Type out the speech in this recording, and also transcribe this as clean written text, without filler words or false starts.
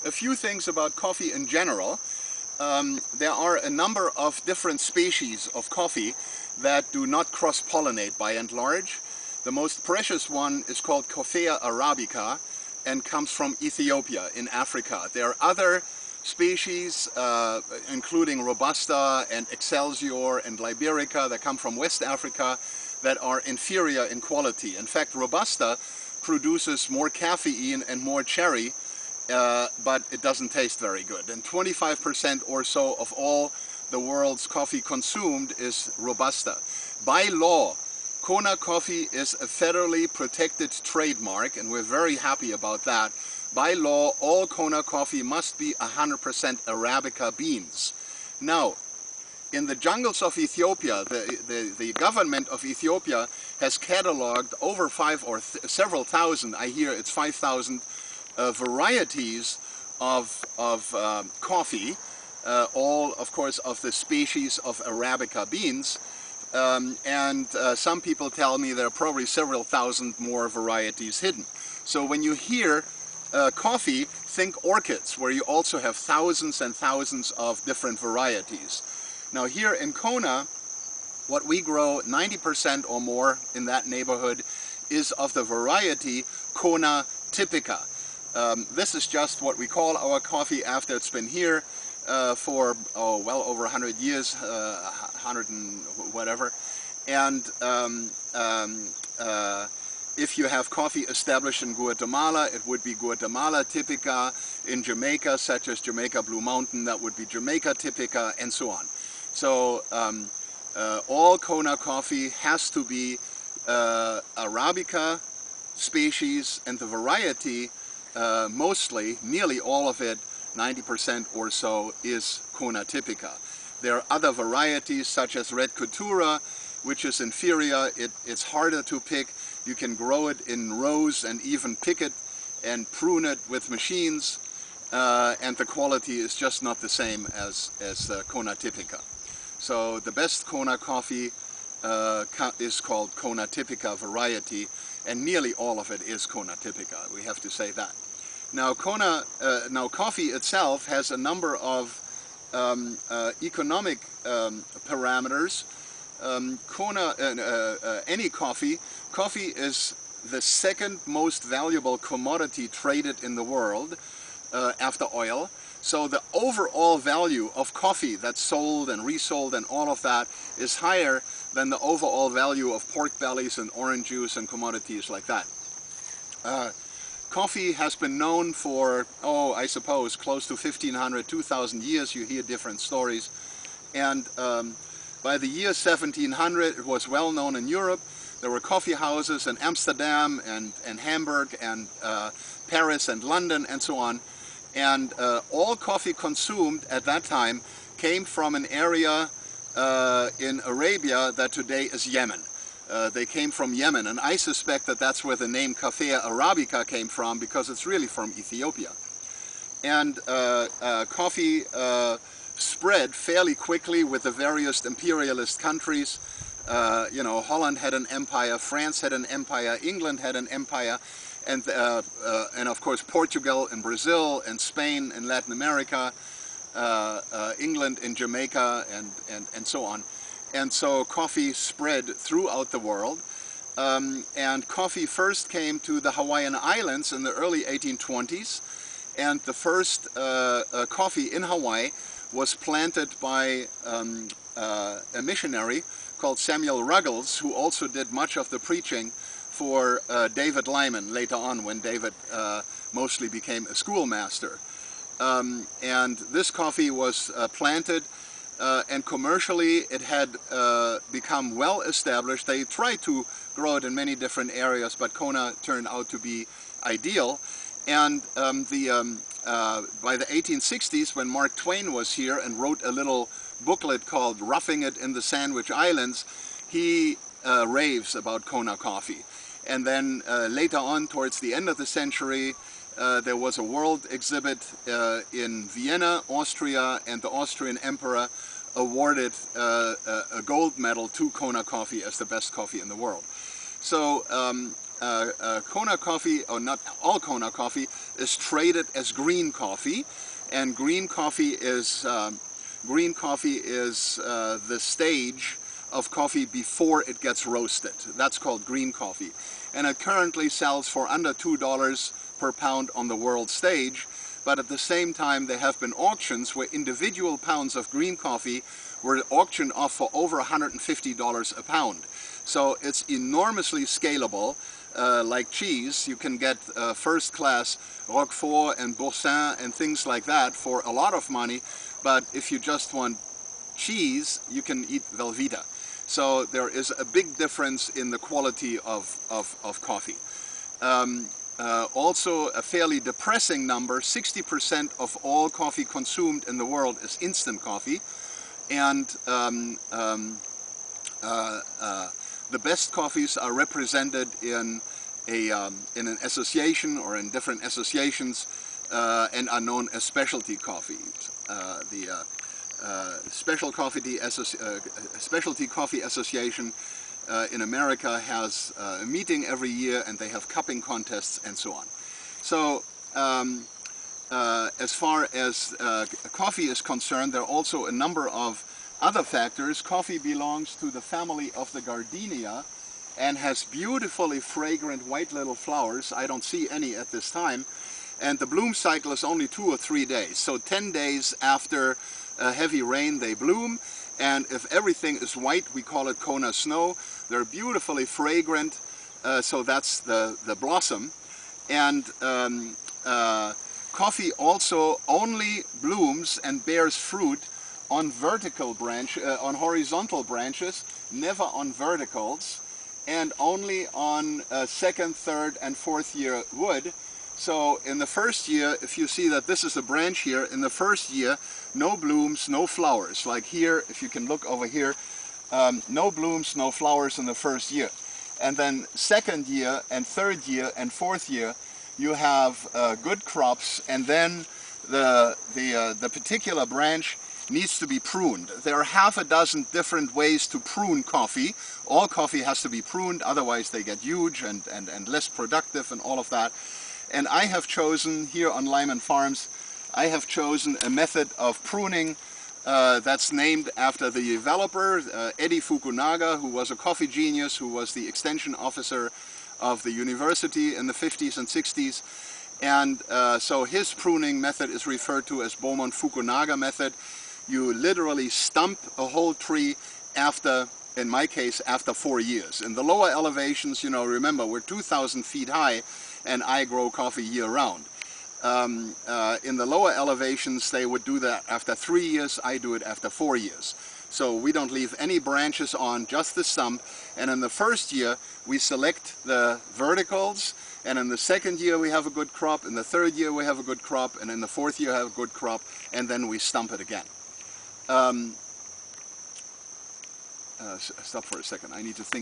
A few things about coffee in general. There are a number of different species of coffee that do not cross-pollinate by and large. The most precious one is called Coffea arabica and comes from Ethiopia in Africa. There are other species, including Robusta and Excelsior and Liberica, that come from West Africa that are inferior in quality. In fact, Robusta produces more caffeine and more cherry, but it doesn't taste very good. And 25% or so of all the world's coffee consumed is Robusta. By law, Kona coffee is a federally protected trademark, and we're very happy about that. By law, all Kona coffee must be 100% Arabica beans. Now, in the jungles of Ethiopia, the government of Ethiopia has cataloged over several thousand, I hear it's 5,000 varieties of coffee, all of course of the species of Arabica beans. Some people tell me there are probably several thousand more varieties hidden. So when you hear coffee, think orchids, where you also have thousands and thousands of different varieties. Now here in Kona, what we grow, 90% or more in that neighborhood, is of the variety Kona typica. This is just what we call our coffee after it's been here for well over 100 years, 100 and whatever. And if you have coffee established in Guatemala, it would be Guatemala typica. In Jamaica, such as Jamaica Blue Mountain, that would be Jamaica typica, and so on. So all Kona coffee has to be Arabica species, and the variety, mostly, nearly all of it, 90% or so, is Kona typica. There are other varieties such as Red Coutura, which is inferior. It's harder to pick. You can grow it in rows and even pick it and prune it with machines, and the quality is just not the same as Kona typica. So the best Kona coffee is called Kona typica variety, and nearly all of it is Kona typica. We have to say that. Now coffee itself has a number of economic parameters. Coffee is the second most valuable commodity traded in the world after oil. So the overall value of coffee that's sold and resold and all of that is higher than the overall value of pork bellies and orange juice and commodities like that. Coffee has been known for, I suppose, close to 1,500, 2,000 years. You hear different stories. And by the year 1700, it was well known in Europe. There were coffee houses in Amsterdam and Hamburg and Paris and London and so on. And all coffee consumed at that time came from an area in Arabia that today is Yemen. They came from Yemen, and I suspect that that's where the name Coffea arabica came from, because it's really from Ethiopia. And coffee spread fairly quickly with the various imperialist countries. You know, Holland had an empire, France had an empire, England had an empire, and of course Portugal and Brazil and Spain and Latin America, England and Jamaica and so on. And so coffee spread throughout the world. And coffee first came to the Hawaiian Islands in the early 1820s. And the first coffee in Hawaii was planted by a missionary called Samuel Ruggles, who also did much of the preaching for David Lyman later on, when David mostly became a schoolmaster. And this coffee was planted, and commercially it had become well established. They tried to grow it in many different areas, but Kona turned out to be ideal. And by the 1860s, when Mark Twain was here and wrote a little booklet called Roughing It in the Sandwich Islands, he raves about Kona coffee. And then later on, towards the end of the century, there was a world exhibit in Vienna, Austria, and the Austrian emperor awarded a gold medal to Kona coffee as the best coffee in the world. So Kona coffee, or not all Kona coffee, is traded as green coffee, and green coffee is the stage of coffee before it gets roasted. That's called green coffee, and it currently sells for under $2 per pound on the world stage. But at the same time, there have been auctions where individual pounds of green coffee were auctioned off for over $150 a pound. So it's enormously scalable. Like cheese, you can get first-class Roquefort and Boursin and things like that for a lot of money. But if you just want cheese, you can eat Velveeta. So there is a big difference in the quality of coffee. Also a fairly depressing number, 60% of all coffee consumed in the world is instant coffee, and the best coffees are represented in an association or in different associations and are known as specialty coffees. The Specialty Coffee Association in America has a meeting every year, and they have cupping contests and so on. So as far as coffee is concerned, there are also a number of other factors. Coffee belongs to the family of the gardenia and has beautifully fragrant white little flowers. I don't see any at this time. And the bloom cycle is only 2 or 3 days. So 10 days after heavy rain they bloom. And if everything is white, we call it Kona Snow. They're beautifully fragrant, so that's the blossom. And coffee also only blooms and bears fruit on on horizontal branches, never on verticals, and only on second, third, and fourth year wood. So in the first year, if you see that this is a branch here, in the first year, no blooms, no flowers. Like here, if you can look over here, no blooms, no flowers in the first year. And then second year and third year and fourth year, you have good crops, and then the particular branch needs to be pruned. There are half a dozen different ways to prune coffee. All coffee has to be pruned, otherwise they get huge and less productive and all of that. And I have chosen, here on Lyman Farms, I have chosen a method of pruning that's named after the developer, Eddie Fukunaga, who was a coffee genius, who was the extension officer of the university in the 50s and 60s. And so his pruning method is referred to as Beaumont-Fukunaga method. You literally stump a whole tree after, in my case, after 4 years. In the lower elevations, you know, remember, we're 2,000 feet high, and I grow coffee year-round. In the lower elevations, they would do that after 3 years. I do it after 4 years. So we don't leave any branches on, just the stump. And in the first year, we select the verticals. And in the second year, we have a good crop. In the third year, we have a good crop. And in the fourth year, we have a good crop. And then we stump it again. Stop for a second. I need to think.